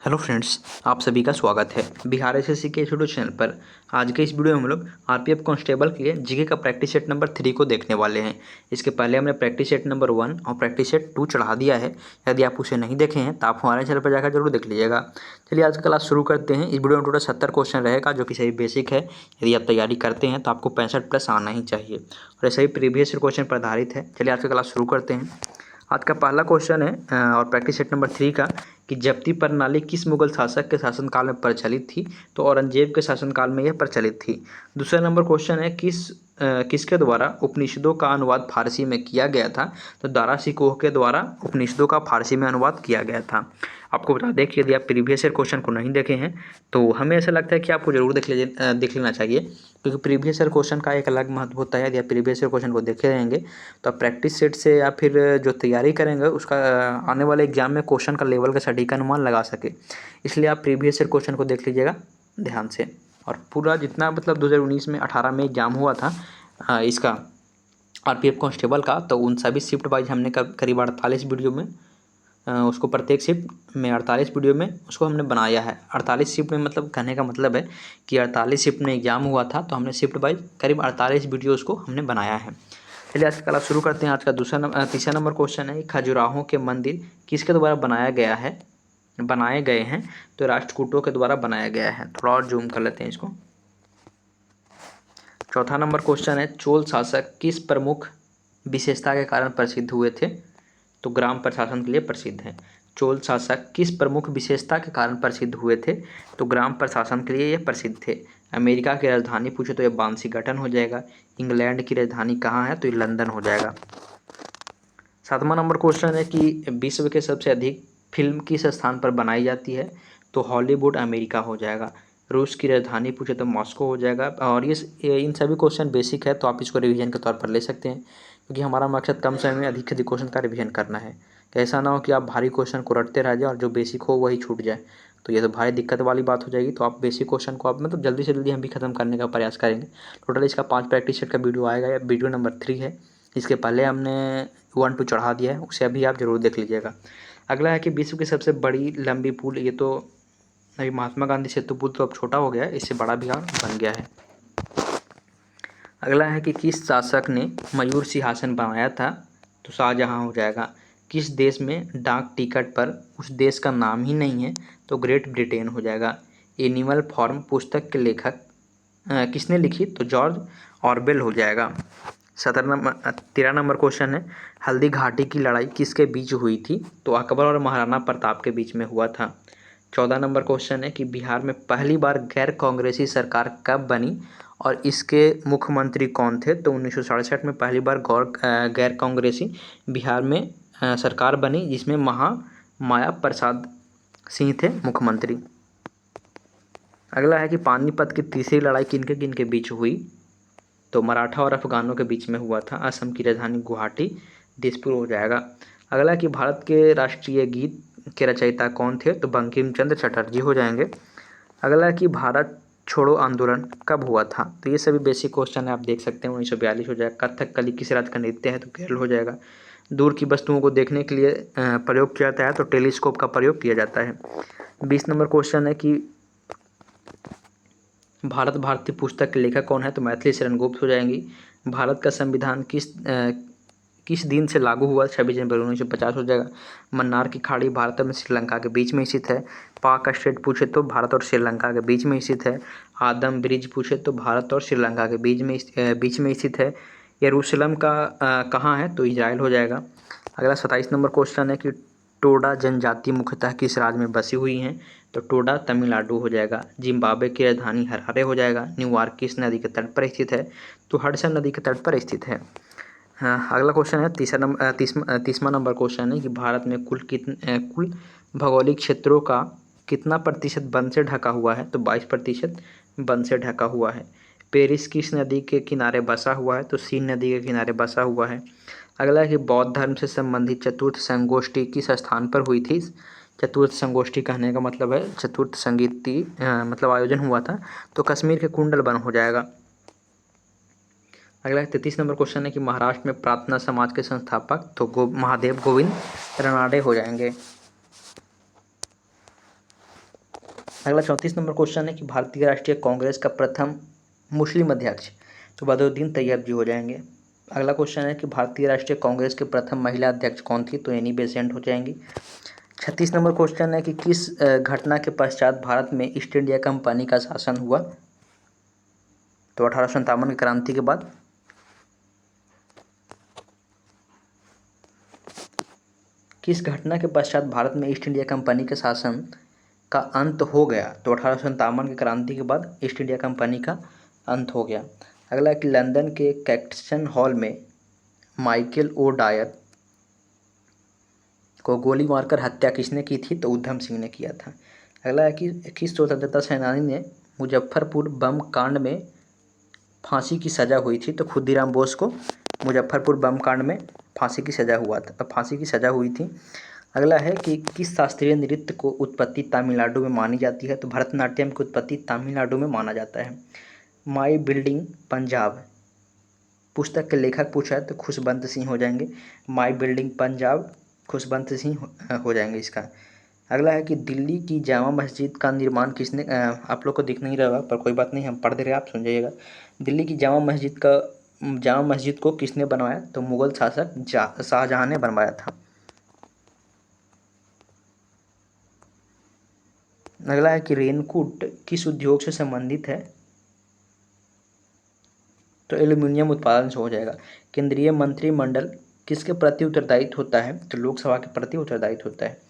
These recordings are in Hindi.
हेलो फ्रेंड्स, आप सभी का स्वागत है बिहार एसएससी के यूट्यूब चैनल पर। आज के इस वीडियो में हम लोग आरपीएफ कांस्टेबल के लिए जीके का प्रैक्टिस सेट नंबर 3 को देखने वाले हैं। इसके पहले हमने प्रैक्टिस सेट नंबर 1 और प्रैक्टिस सेट 2 चढ़ा दिया है। यदि आप उसे नहीं देखे हैं तो आप हमारे चैनल पर जाकर जरूर देख लीजिएगा। चलिए आज का क्लास शुरू करते हैं। इस वीडियो में टोटल 70 क्वेश्चन रहेगा, जो कि सही बेसिक है। यदि आप तैयारी करते हैं तो आपको 65+ आना ही चाहिए और ऐसे ही प्रीवियस क्वेश्चन पर आधारित है। चलिए आज का क्लास शुरू करते हैं। आज का पहला क्वेश्चन है और प्रैक्टिस सेट नंबर 3 का कि जब्ती प्रणाली किस मुगल शासक के शासनकाल में प्रचलित थी। तो औरंगजेब के शासनकाल में यह प्रचलित थी। दूसरा नंबर क्वेश्चन है किसके द्वारा उपनिषदों का अनुवाद फारसी में किया गया था। तो दारा शिकोह के द्वारा उपनिषदों का फारसी में अनुवाद किया गया था। आपको बता दें कि यदि आप प्रीवियस ईयर क्वेश्चन को नहीं देखे हैं तो हमें ऐसा लगता है कि आपको जरूर देख लेना चाहिए, क्योंकि प्रीवियस ईयर क्वेश्चन का एक अलग महत्व होता है। यदि आप प्रीवियस ईयर क्वेश्चन को देखे रहेंगे तो आप प्रैक्टिस सेट से या फिर जो तैयारी करेंगे उसका आने वाले एग्जाम में क्वेश्चन का लेवल का सटीक अनुमान लगा सके। इसलिए आप प्रीवियस ईयर क्वेश्चन को देख लीजिएगा ध्यान से। और पूरा जितना मतलब 2019 में 18 में एग्जाम हुआ था इसका आरपीएफ कांस्टेबल का, तो उन सभी शिफ्ट वाइज हमने करीब 48 वीडियो में उसको प्रत्येक शिफ्ट में 48 वीडियो में उसको हमने बनाया है। 48 शिफ्ट में मतलब कहने का मतलब है कि 48 शिफ्ट में एग्जाम हुआ था, तो हमने शिफ्ट वाइज करीब 48 वीडियो उसको हमने बनाया है। चलिए आज का क्लास शुरू करते हैं। आज का तीसरा नंबर क्वेश्चन है खजुराहो के मंदिर किसके द्वारा बनाए गए हैं। तो राष्ट्रकूटों के द्वारा बनाया गया है। थोड़ा और जूम कर लेते हैं इसको। चौथा नंबर क्वेश्चन है चोल शासक किस प्रमुख विशेषता के कारण प्रसिद्ध हुए थे। तो ग्राम प्रशासन के लिए प्रसिद्ध है। चोल शासक किस प्रमुख विशेषता के कारण प्रसिद्ध हुए थे। तो ग्राम प्रशासन के लिए ये प्रसिद्ध थे। अमेरिका की राजधानी पूछे तो ये वाशिंगटन हो जाएगा। इंग्लैंड की राजधानी कहाँ है, तो ये लंदन हो जाएगा। सातवां नंबर क्वेश्चन है कि विश्व के सबसे अधिक फिल्म किस स्थान पर बनाई जाती है। तो हॉलीवुड अमेरिका हो जाएगा। रूस की राजधानी पूछे तो मॉस्को हो जाएगा। और ये इन सभी क्वेश्चन बेसिक है, तो आप इसको रिवीजन के तौर पर ले सकते हैं, क्योंकि हमारा मकसद कम समय में अधिक से अधिक क्वेश्चन का रिवीजन करना है। कि ऐसा ना हो कि आप भारी क्वेश्चन को रटते रह जाए और जो बेसिक हो वही छूट जाए, तो ये तो भारी दिक्कत वाली बात हो जाएगी। तो आप बेसिक क्वेश्चन को आप मतलब जल्दी से जल्दी हम भी खत्म करने का प्रयास करेंगे। टोटल इसका 5 प्रैक्टिस सेट का वीडियो आएगा। या वीडियो नंबर 3 है। इसके पहले हमने 1-2 चढ़ा दिया है, उसे अभी आप जरूर देख लीजिएगा। अगला है कि विश्व की सबसे बड़ी लंबी पुल, ये तो अभी महात्मा गांधी सेतु पुल तो अब छोटा हो गया है, इससे बड़ा बिहार बन गया है। अगला है कि किस शासक ने मयूर सिंहासन बनाया था। तो शाहजहां हो जाएगा। किस देश में डाक टिकट पर उस देश का नाम ही नहीं है। तो ग्रेट ब्रिटेन हो जाएगा। एनिमल फार्म पुस्तक के लेखक किसने लिखी। तो जॉर्ज ऑरवेल हो जाएगा। 13 नंबर क्वेश्चन है हल्दी घाटी की लड़ाई किसके बीच हुई थी। तो अकबर और महाराणा प्रताप के बीच में हुआ था। 14 नंबर क्वेश्चन है कि बिहार में पहली बार गैर कांग्रेसी सरकार कब बनी और इसके मुख्यमंत्री कौन थे। तो 1967 में पहली बार गैर कांग्रेसी बिहार में सरकार बनी, जिसमें महामाया प्रसाद सिंह थे मुख्यमंत्री। अगला है कि पानीपत की तीसरी लड़ाई किनके किनके बीच हुई। तो मराठा और अफगानों के बीच में हुआ था। असम की राजधानी गुवाहाटी दिसपुर हो जाएगा। अगला कि भारत के राष्ट्रीय गीत के रचयिता कौन थे। तो बंकिम चंद्र चटर्जी हो जाएंगे। अगला कि भारत छोड़ो आंदोलन कब हुआ था। तो ये सभी बेसिक क्वेश्चन है, आप देख सकते हैं। 1942 हो जाएगा। कथकली किस राज्य का नृत्य है। तो केरल हो जाएगा। दूर की वस्तुओं को देखने के लिए प्रयोग किया जाता है, तो टेलीस्कोप का प्रयोग किया जाता है। 20 नंबर क्वेश्चन है कि भारत भारती पुस्तक के लेखक कौन है। तो मैथिली शरण गुप्त हो जाएंगी। भारत का संविधान किस दिन से लागू हुआ। 26 जनवरी 1950 हो जाएगा। मन्नार की खाड़ी भारत में श्रीलंका के बीच में स्थित है। पाक स्टेट पूछे तो भारत और श्रीलंका के बीच में स्थित है। आदम ब्रिज पूछे तो भारत और श्रीलंका के बीच में स्थित है। यरूशलेम का कहाँ है। तो इजराइल हो जाएगा। अगला 27 नंबर क्वेश्चन है कि टोडा जनजाति मुख्यतः किस राज्य में बसी हुई हैं। तो टोडा तमिलनाडु हो जाएगा। जिम्बाब्वे की राजधानी हरारे हो जाएगा। न्यूयॉर्क किस नदी के तट पर स्थित है। तो हडसन नदी के तट पर स्थित है। हाँ, अगला क्वेश्चन है तीसवा नंबर क्वेश्चन है कि भारत में कुल भौगोलिक क्षेत्रों का कितना प्रतिशत वन से ढका हुआ है। तो 22% वन से ढका हुआ है। पेरिस किस नदी के किनारे बसा हुआ है। तो सीन नदी के किनारे बसा हुआ है। अगला है कि बौद्ध धर्म से संबंधित चतुर्थ संगोष्ठी किस स्थान पर हुई थी। चतुर्थ संगोष्ठी कहने का मतलब है चतुर्थ संगीति मतलब आयोजन हुआ था। तो कश्मीर के कुंडल वन हो जाएगा। अगला 33 नंबर क्वेश्चन है कि महाराष्ट्र में प्रार्थना समाज के संस्थापक। तो महादेव गोविंद रानडे हो जाएंगे। अगला 34 नंबर क्वेश्चन है कि भारतीय राष्ट्रीय कांग्रेस का प्रथम मुस्लिम अध्यक्ष, तो बदरुद्दीन तैयब जी हो जाएंगे। अगला क्वेश्चन है कि भारतीय राष्ट्रीय कांग्रेस के प्रथम महिला अध्यक्ष कौन थी, तो एनी बेसेंट हो जाएंगी। 36 नंबर क्वेश्चन है कि किस घटना के पश्चात भारत में ईस्ट इंडिया कंपनी का शासन हुआ, तो 1857 की क्रांति के बाद। किस घटना के पश्चात भारत में ईस्ट इंडिया कंपनी के शासन का अंत हो गया, तो 1857 की क्रांति के बाद ईस्ट इंडिया कंपनी का अंत हो गया। अगला कि लंदन के कैक्सन हॉल में माइकल ओ डायर को गोली मारकर हत्या किसने की थी, तो उधम सिंह ने किया था। अगला है कि किस स्वतंत्रता सेनानी ने मुजफ्फरपुर बम कांड में फांसी की सज़ा हुई थी, तो खुदीराम बोस को मुजफ्फरपुर बम कांड में फांसी की सज़ा हुई थी। अगला है कि किस शास्त्रीय नृत्य को उत्पत्ति तमिलनाडु में मानी जाती है, तो भरतनाट्यम की उत्पत्ति तमिलनाडु में माना जाता है। माई बिल्डिंग पंजाब पुस्तक के लेखक पूछा है तो खुशवंत सिंह हो जाएंगे। माई बिल्डिंग पंजाब खुशवंत सिंह हो जाएंगे इसका। अगला है कि दिल्ली की जामा मस्जिद का निर्माण किसने, आप लोग को दिख नहीं रहा पर कोई बात नहीं, हम पढ़ दे रहे, आप सुन जाइएगा। दिल्ली की जामा मस्जिद को किसने बनवाया, तो मुगल शासक शाहजहां ने बनवाया था। अगला है कि रेनकोट किस उद्योग से संबंधित है, तो एल्यूमिनियम उत्पादन से हो जाएगा। केंद्रीय मंत्रिमंडल किसके प्रति उत्तरदायित्व होता है, तो लोकसभा के प्रति उत्तरदायित्व होता है।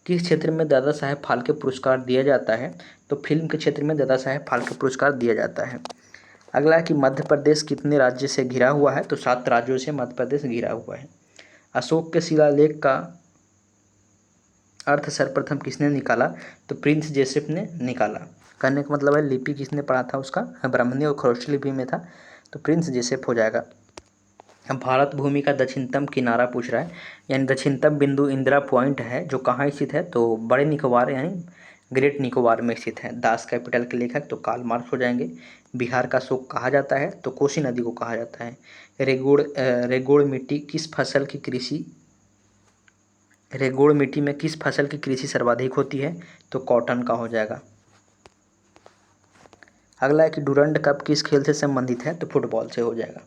किस क्षेत्र में दादा साहेब फाल्के पुरस्कार दिया जाता है, तो फिल्म के क्षेत्र में दादा साहेब फाल्के पुरस्कार दिया जाता है। अगला है कि मध्य प्रदेश कितने राज्य से घिरा हुआ है, तो 7 राज्यों से मध्य प्रदेश घिरा हुआ है। अशोक के शिलालेख का अर्थ सर्वप्रथम किसने निकाला, तो प्रिंस जेसेफ ने निकाला। कहने का मतलब है लिपि किसने पढ़ा था उसका, ब्राह्मणी और खरोष्ठी लिपि में था, तो प्रिंस जेसेफ हो जाएगा। अब भारत भूमि का दक्षिणतम किनारा पूछ रहा है, यानी दक्षिणतम बिंदु इंदिरा पॉइंट है जो कहाँ स्थित है, तो बड़े निकोबार यानी ग्रेट निकोबार में स्थित है। दास कैपिटल के लेखक तो कार्ल मार्क्स हो जाएंगे। बिहार का शोक कहा जाता है, तो कोसी नदी को कहा जाता है। रेगोड़ मिट्टी में किस फसल की कृषि सर्वाधिक होती है, तो कॉटन का हो जाएगा। अगला है कि डूरंड कप किस खेल से संबंधित है, तो फुटबॉल से हो जाएगा।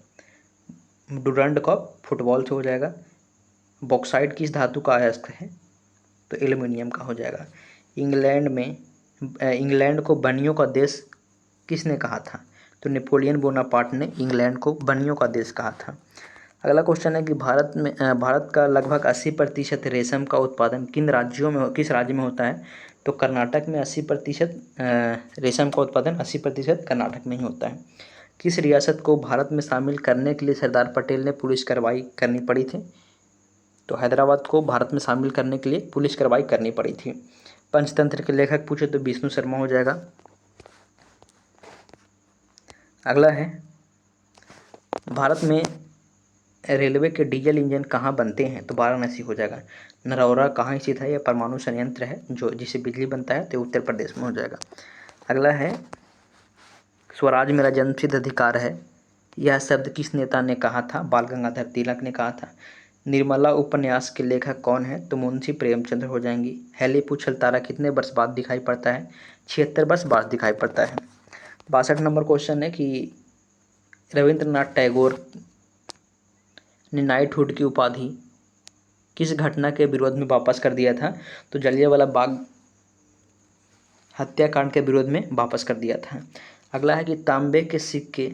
डूरंड कप फुटबॉल से हो जाएगा। बॉक्साइट किस धातु का अयस्क है, तो एल्युमिनियम का हो जाएगा। इंग्लैंड को बनियों का देश किसने कहा था, तो नेपोलियन बोनापार्ट ने इंग्लैंड को बनियों का देश कहा था। अगला क्वेश्चन है कि भारत का लगभग 80% रेशम का उत्पादन किस राज्य में होता है, तो कर्नाटक में 80% रेशम का उत्पादन 80% कर्नाटक में ही होता है। किस रियासत को भारत में शामिल करने के लिए सरदार पटेल ने पुलिस कार्रवाई करनी पड़ी थी, तो हैदराबाद को भारत में शामिल करने के लिए पुलिस कार्रवाई करनी पड़ी थी। पंचतंत्र के लेखक पूछे तो विष्णु शर्मा हो जाएगा। अगला है भारत में रेलवे के डीजल इंजन कहाँ बनते हैं, तो वाराणसी हो जाएगा। नरौरा कहाँ स्थित है, यह परमाणु संयंत्र है जिससे बिजली बनता है, तो उत्तर प्रदेश में हो जाएगा। अगला है स्वराज मेरा जन्मसिद्ध अधिकार है, यह शब्द किस नेता ने कहा था, बाल गंगाधर तिलक ने कहा था। निर्मला उपन्यास के लेखक कौन है, तो मुंशी प्रेमचंद्र हो जाएंगी। हैले पूछल तारा कितने वर्ष बाद दिखाई पड़ता है, 76 वर्ष बाद दिखाई पड़ता है। 62 नंबर क्वेश्चन है कि रविंद्रनाथ टैगोर ने नाइटहुड की उपाधि किस घटना के विरोध में वापस कर दिया था, तो जलियांवाला बाग हत्याकांड के विरोध में वापस कर दिया था। अगला है कि तांबे के सिक्के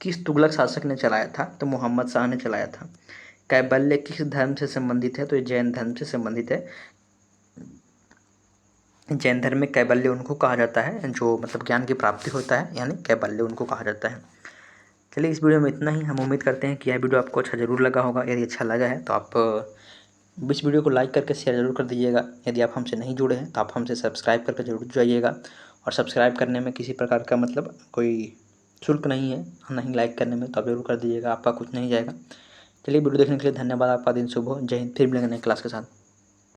किस तुगलक शासक ने चलाया था, तो मोहम्मद शाह ने चलाया था। कैबल्य किस धर्म से संबंधित है, तो ये जैन धर्म से संबंधित है। जैन धर्म में कैबल्य उनको कहा जाता है जो मतलब ज्ञान की प्राप्ति होता है, यानी कैबल्य उनको कहा जाता है। चलिए इस वीडियो में इतना ही। हम उम्मीद करते हैं कि यह वीडियो आपको अच्छा ज़रूर लगा होगा। यदि अच्छा लगा है तो आप इस वीडियो को लाइक करके शेयर ज़रूर कर दीजिएगा। यदि आप हमसे नहीं जुड़े हैं तो आप हमसे सब्सक्राइब करके ज़रूर जुड़िएगा। और सब्सक्राइब करने में किसी प्रकार का मतलब कोई शुल्क नहीं है, नहीं लाइक करने में, तो आप ज़रूर कर दीजिएगा, आपका कुछ नहीं जाएगा। चलिए वीडियो देखने के लिए धन्यवाद। आपका दिन शुभ हो। जय हिंद। फिर मिलेंगे नए क्लास के साथ।